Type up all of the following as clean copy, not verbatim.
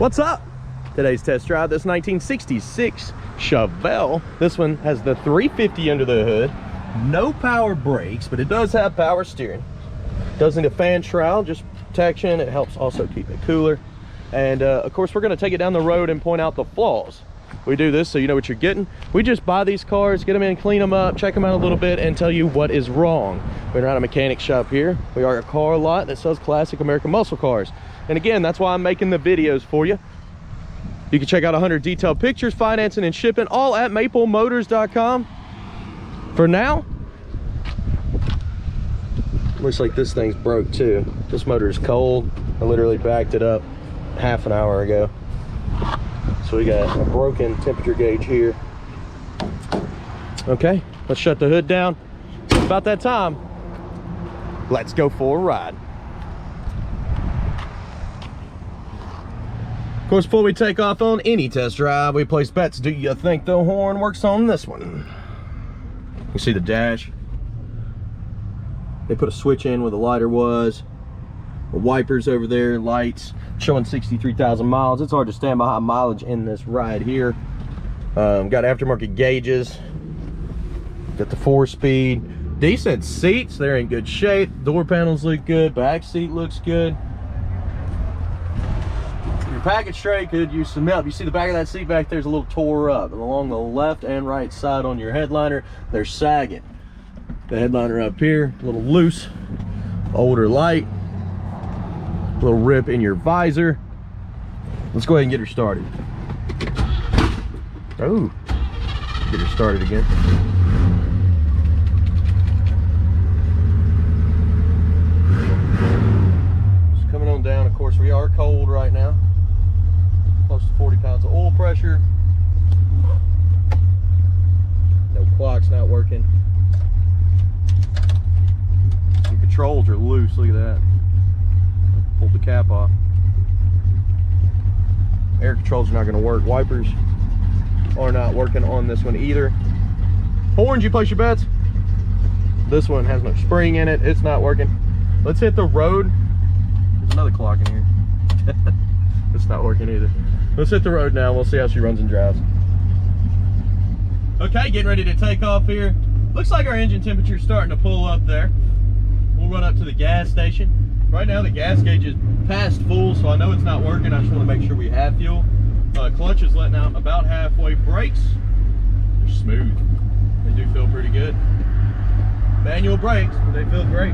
What's up? Today's test drive, this 1966 Chevelle. This one has the 350 under the hood. No power brakes, but it does have power steering. Does need a fan shroud, just protection. It helps also keep it cooler. And of course, we're gonna take it down the road and point out the flaws. We do this so you know what you're getting. We just buy these cars, get them in, clean them up, check them out a little bit, and tell you what is wrong. We're not a mechanic shop here. We are a car lot that sells classic American muscle cars. And again, that's why I'm making the videos for you. You can check out 100 detailed pictures, financing, and shipping, all at maplemotors.com. For now, looks like this thing's broke too. This motor is cold. I literally backed it up half an hour ago. So we got a broken temperature gauge here. Okay, let's shut the hood down. It's about that time. Let's go for a ride. Of course, before we take off on any test drive, we place bets. Do you think the horn works on this one? You see the dash. They put a switch in where the lighter was. The wipers over there, lights, showing 63,000 miles. It's hard to stand behind mileage in this ride here. Got aftermarket gauges. Got the 4-speed. Decent seats, they're in good shape. Door panels look good. Back seat looks good. Your package tray could use some help. You see the back of that seat back there's a little tore up. And along the left and right side on your headliner, they're sagging. The headliner up here, a little loose. Older light. A little rip in your visor. Let's go ahead and get her started. Oh, get her started again. Just coming on down. Of course, we are cold right now. Close to 40 pounds of oil pressure. No clock's not working. Your controls are loose. Look at that. Pulled the cap off. Air controls are not going to work. Wipers are not working on this one either. Horns, you place your bets. This one has no spring in it. It's not working. Let's hit the road. There's another clock in here. It's not working either. Let's hit the road now. We'll see how she runs and drives. Okay, getting ready to take off here. Looks like our engine temperature is starting to pull up there. We'll run up to the gas station. Right now the gas gauge is past full, so I know it's not working. I just want to make sure we have fuel. Clutch is letting out about halfway. Brakes, they're smooth. They do feel pretty good. Manual brakes, but they feel great.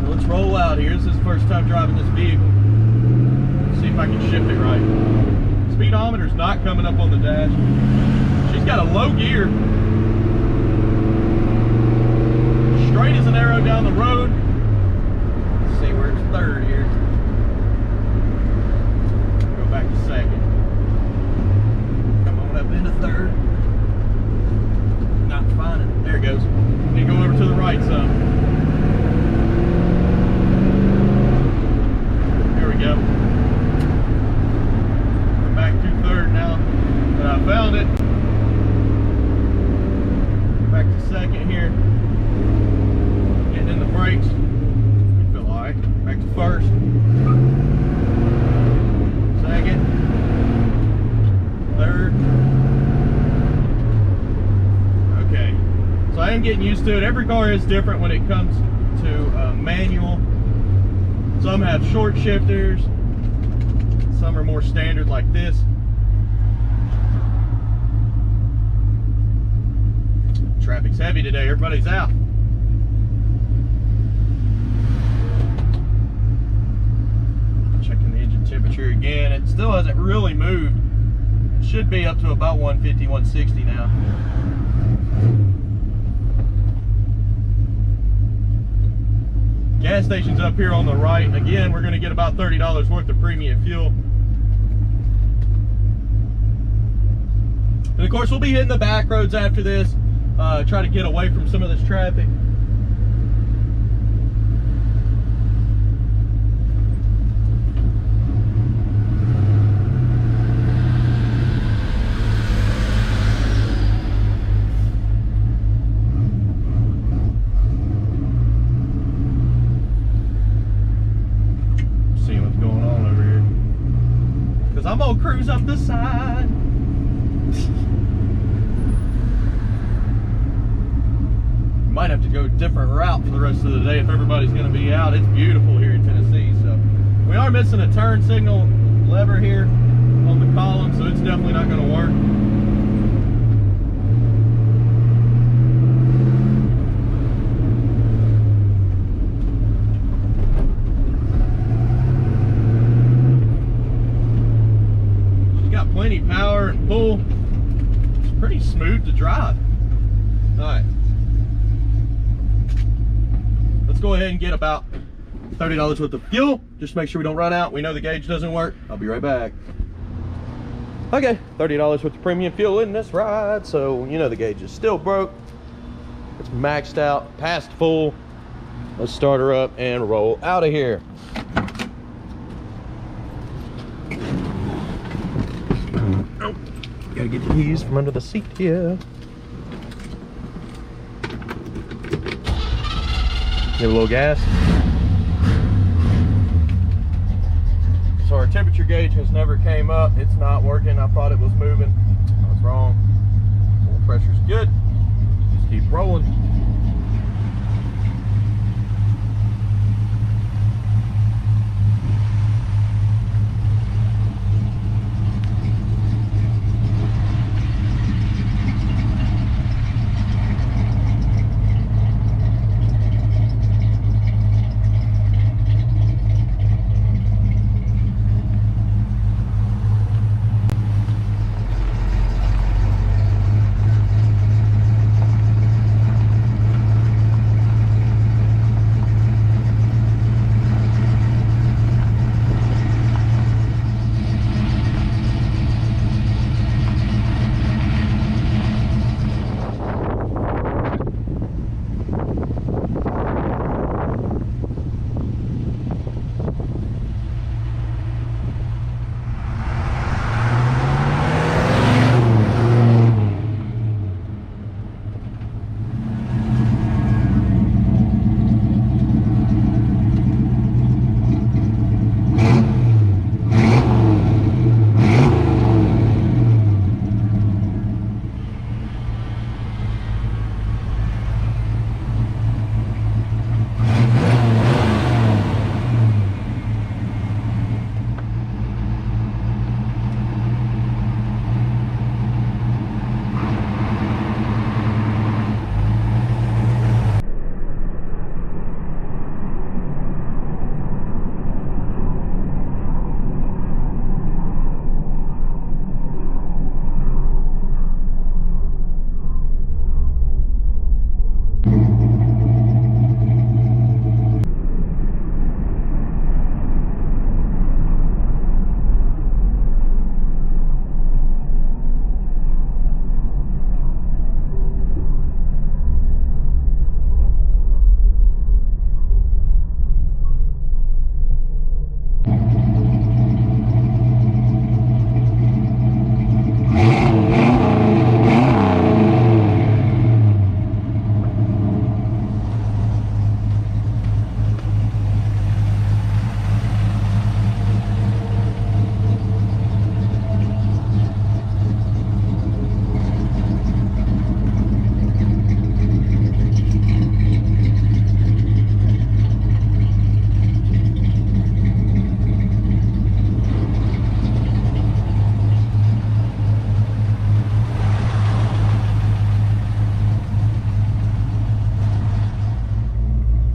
So let's roll out here. This is the first time driving this vehicle. Let's see if I can shift it right. Speedometer's not coming up on the dash. She's got a low gear. Straight as an arrow down the road. See where it's third here. Go back to second. Come on up into third. Not finding it. There it goes. Need to go over to the right some. Here we go. Come back to third now that I found it. Back to second here. Getting in the brakes. Back to first, second, third. Okay, so I am getting used to it. Every car is different when it comes to manual. Some have short shifters, some are more standard like this. Traffic's heavy today, everybody's out. Temperature again, it still hasn't really moved. It should be up to about 150, 160 now. Gas station's up here on the right. Again, we're going to get about $30 worth of premium fuel. And of course, we'll be hitting the back roads after this. Try to get away from some of this traffic. side. Might have to go a different route for the rest of the day if everybody's going to be out. It's beautiful here in Tennessee. So we are missing a turn signal lever here on the column, so it's definitely not going to work. She's got plenty power and pull. It's pretty smooth to drive. All right. Let's go ahead and get about $30 worth of fuel. Just make sure we don't run out. We know the gauge doesn't work. I'll be right back. Okay, $30 worth of premium fuel in this ride. So, you know the gauge is still broke. It's maxed out, past full. Let's start her up and roll out of here. Oh, gotta get the keys from under the seat here. Give a little gas. So our temperature gauge has never came up. It's not working. I thought it was moving. I was wrong. Oil pressure's good. Just keep rolling.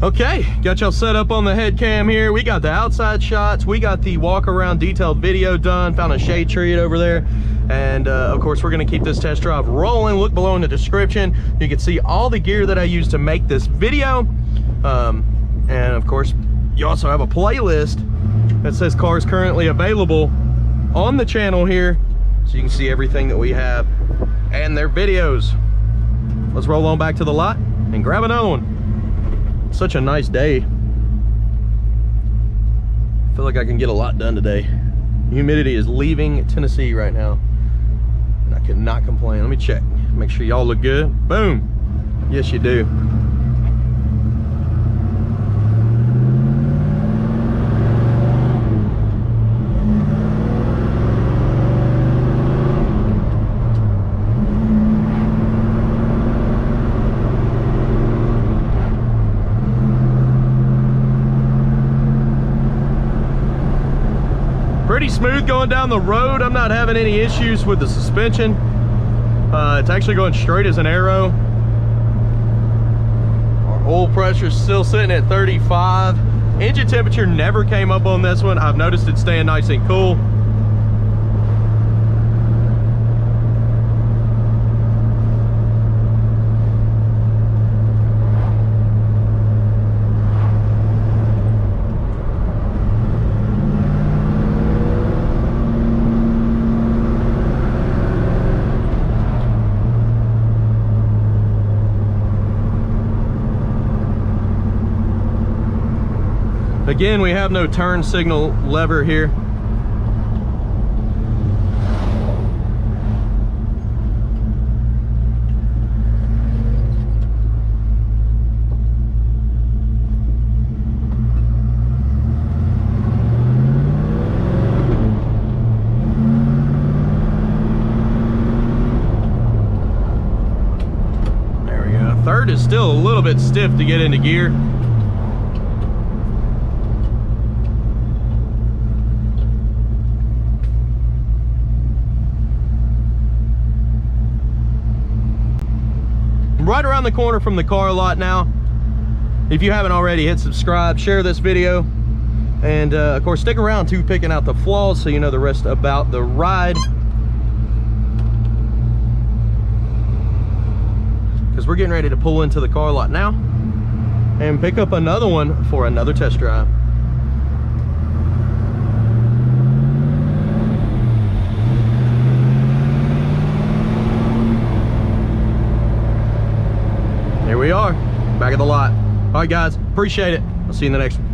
Okay, got y'all set up on the head cam here. We got the outside shots. We got the walk around detailed video done. Found a shade tree over there. And of course, we're gonna keep this test drive rolling. Look below in the description. You can see all the gear that I used to make this video. And of course, you also have a playlist that says cars currently available on the channel here. So you can see everything that we have and their videos. Let's roll on back to the lot and grab another one. Such a nice day. I feel like I can get a lot done today. Humidity is leaving Tennessee right now, and I cannot complain. Let me check, make sure y'all look good. Boom. Yes, you do. pretty smooth going down the road. I'm not having any issues with the suspension. It's actually going straight as an arrow. Our oil pressure is still sitting at 35. Engine temperature never came up on this one. I've noticed it staying nice and cool. Again, we have no turn signal lever here. There we go. Third is still a little bit stiff to get into gear. Right around the corner from the car lot now. If you haven't already, hit subscribe, share this video, and of course stick around to picking out the flaws so you know the rest about the ride, because we're getting ready to pull into the car lot now and pick up another one for another test drive. Here we are, back at the lot. All right, guys, appreciate it. I'll see you in the next one.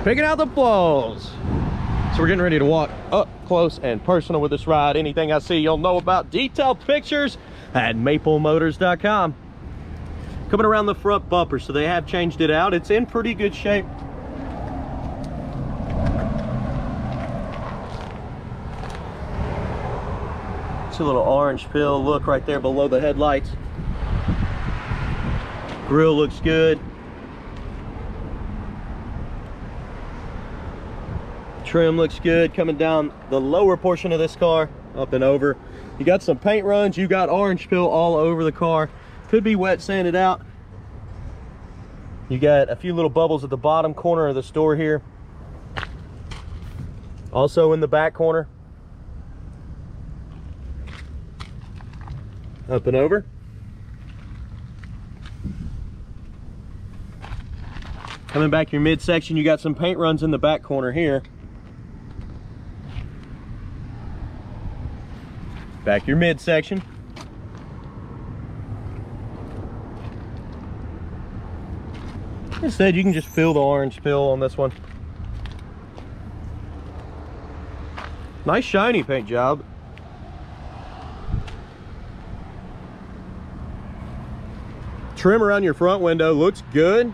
Picking out the flaws. So we're getting ready to walk up close and personal with this ride. Anything I see you'll know about. Detailed pictures at maplemotors.com. Coming around the front bumper, so they have changed it out. It's in pretty good shape. It's a little orange peel look right there below the headlights. Grill looks good. Trim looks good coming down the lower portion of this car, up and over. You got some paint runs, you got orange peel all over the car. Could be wet sanded out. You got a few little bubbles at the bottom corner of this door here. Also in the back corner. Up and over. Coming back your midsection, you got some paint runs in the back corner here. Back your midsection. Instead, you can just feel the orange peel on this one. Nice shiny paint job. Trim around your front window looks good.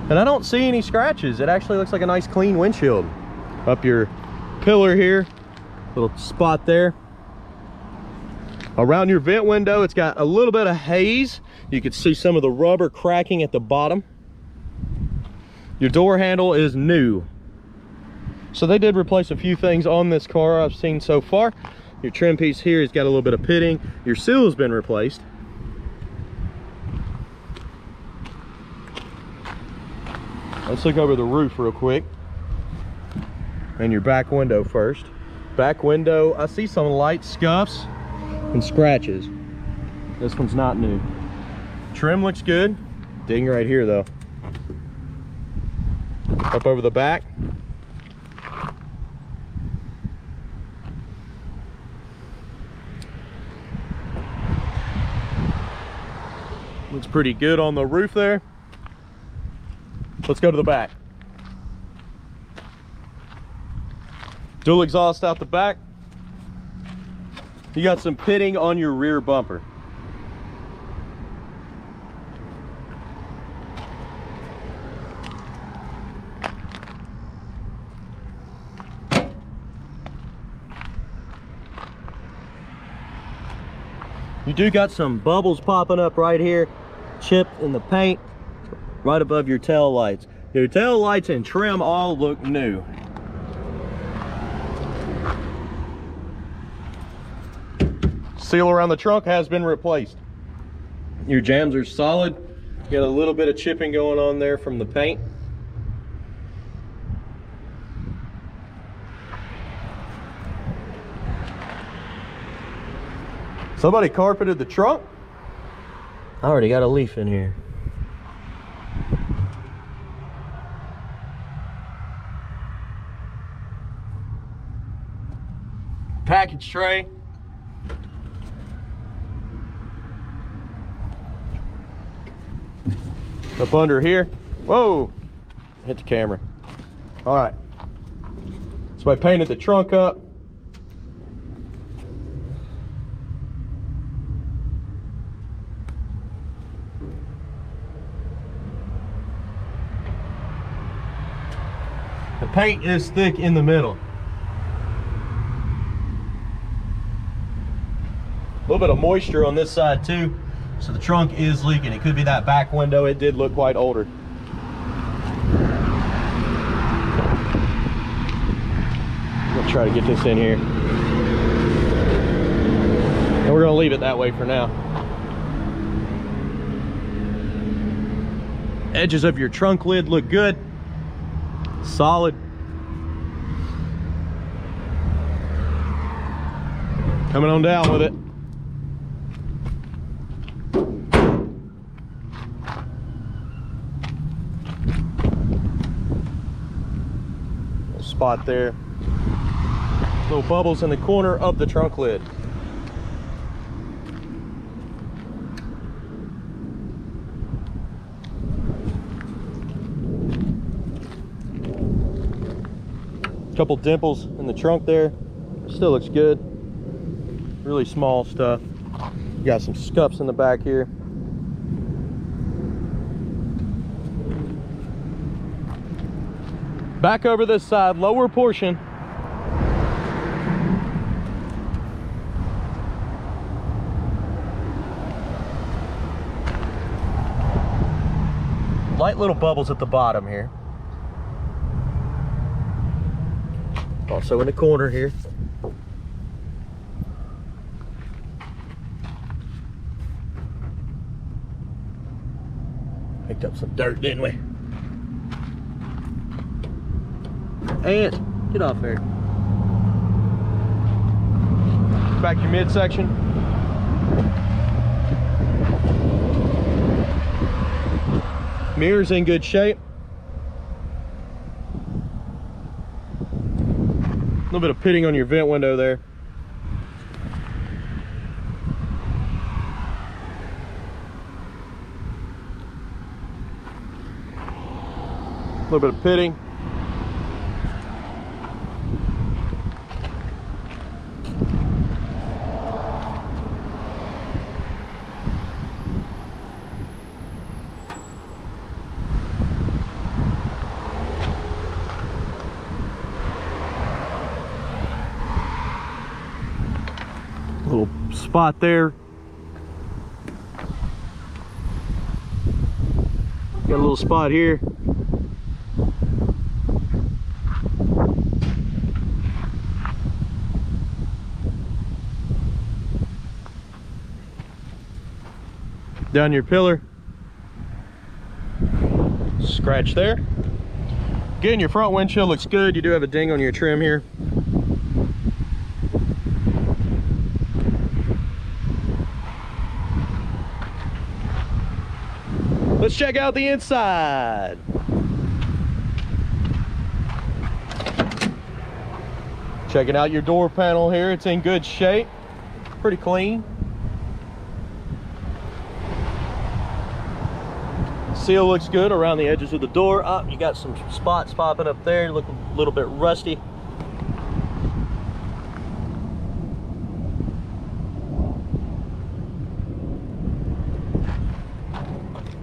And I don't see any scratches. It actually looks like a nice clean windshield. Up your pillar here, little spot there. Around your vent window, it's got a little bit of haze. You can see some of the rubber cracking at the bottom. Your door handle is new. So they did replace a few things on this car I've seen so far. Your trim piece here has got a little bit of pitting. Your seal has been replaced. Let's look over the roof real quick. And your back window first. Back window, I see some light scuffs and scratches. This one's not new. Trim looks good. Ding right here though. Up over the back. Looks pretty good on the roof there. Let's go to the back. Dual exhaust out the back. You got some pitting on your rear bumper. You do got some bubbles popping up right here, chipped in the paint, right above your tail lights. Your tail lights and trim all look new. Seal around the trunk has been replaced. Your jambs are solid. You got a little bit of chipping going on there from the paint. Somebody carpeted the trunk. I already got a leaf in here. Package tray. Up under here. Whoa, hit the camera. All right, so I painted the trunk up. The paint is thick in the middle. A little bit of moisture on this side too, so the trunk is leaking. It could be that back window. It did look quite older. I'm gonna try to get this in here, and we're gonna leave it that way for now. Edges of your trunk lid look good, solid. Coming on down with it. Little spot there. Little bubbles in the corner of the trunk lid. Couple dimples in the trunk there. Still looks good. Really small stuff. You got some scuffs in the back here. Back over this side, lower portion. Light little bubbles at the bottom here. Also in the corner here. Picked up some dirt, didn't we? And get off there. Back your midsection. Mirror's in good shape. A little bit of pitting on your vent window there. A little bit of pitting. Little spot there. Got a little spot here. Down your pillar. Scratch there. Again, your front windshield looks good. You do have a ding on your trim here. Let's check out the inside. Checking out your door panel here. It's in good shape. Pretty clean. Seal looks good around the edges of the door. Oh, you got some spots popping up there. Look a little bit rusty.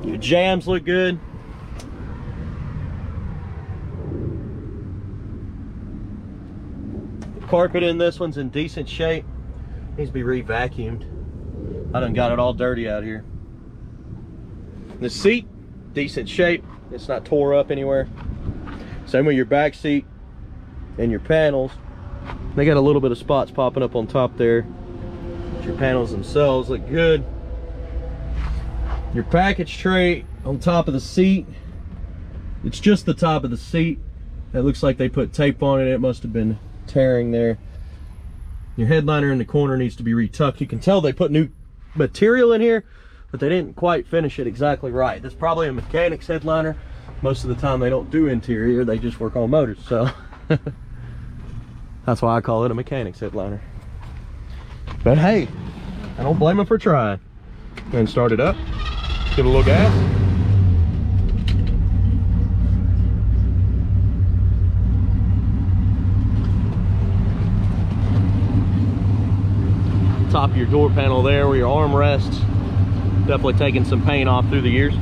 The jams look good. The carpet in this one's in decent shape. Needs to be re-vacuumed. I done got it all dirty out here. The seat, decent shape. It's not tore up anywhere. Same with your back seat and your panels. They got a little bit of spots popping up on top there. But your panels themselves look good. Your package tray on top of the seat, it's just the top of the seat. It looks like they put tape on it. It must have been tearing there. Your headliner in the corner needs to be retucked. You can tell they put new material in here, but they didn't quite finish it exactly right. That's probably a mechanic's headliner. Most of the time they don't do interior, they just work on motors, so that's why I call it a mechanic's headliner. But hey, I don't blame them for trying. And start it up, give it a little gas. Top of your door panel there where your arm rests, definitely taking some paint off through the years.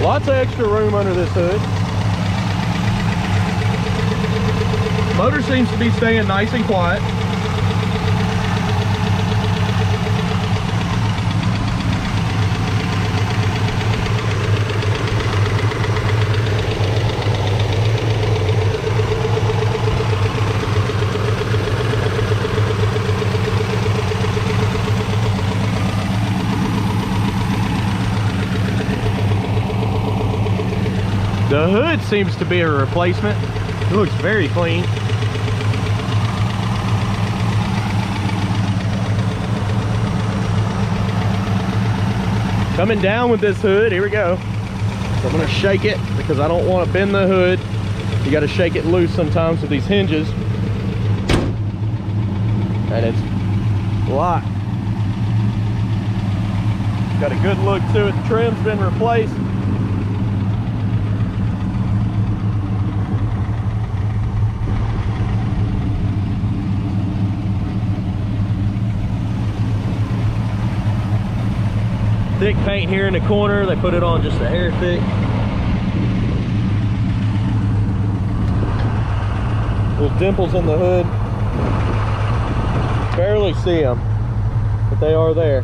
Lots of extra room under this hood. Motor seems to be staying nice and quiet. The hood seems to be a replacement. It looks very clean. Coming down with this hood, here we go. So I'm gonna shake it because I don't want to bend the hood. You got to shake it loose sometimes with these hinges. And it's locked. Got a good look to it. The trim's been replaced. Thick paint here in the corner. They put it on just a hair thick. Little dimples in the hood. Barely see them, but they are there.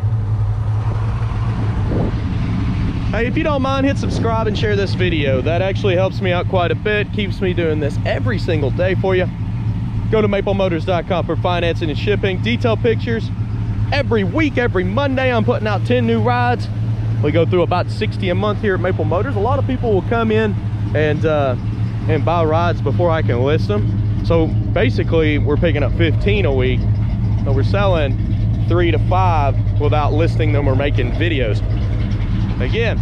Hey, if you don't mind, hit subscribe and share this video. That actually helps me out quite a bit. Keeps me doing this every single day for you. Go to maplemotors.com for financing and shipping. Detail pictures. Every week, every Monday, I'm putting out 10 new rides. We go through about 60 a month here at Maple Motors. A lot of people will come in and buy rides before I can list them. So basically, we're picking up 15 a week. So we're selling 3 to 5 without listing them or making videos. Again,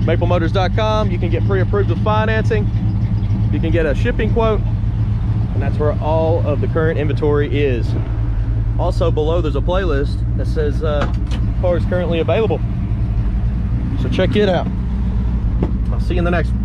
maplemotors.com. You can get pre-approved with financing. You can get a shipping quote. And that's where all of the current inventory is. Also below there's a playlist that says cars currently available. So check it out. I'll see you in the next one.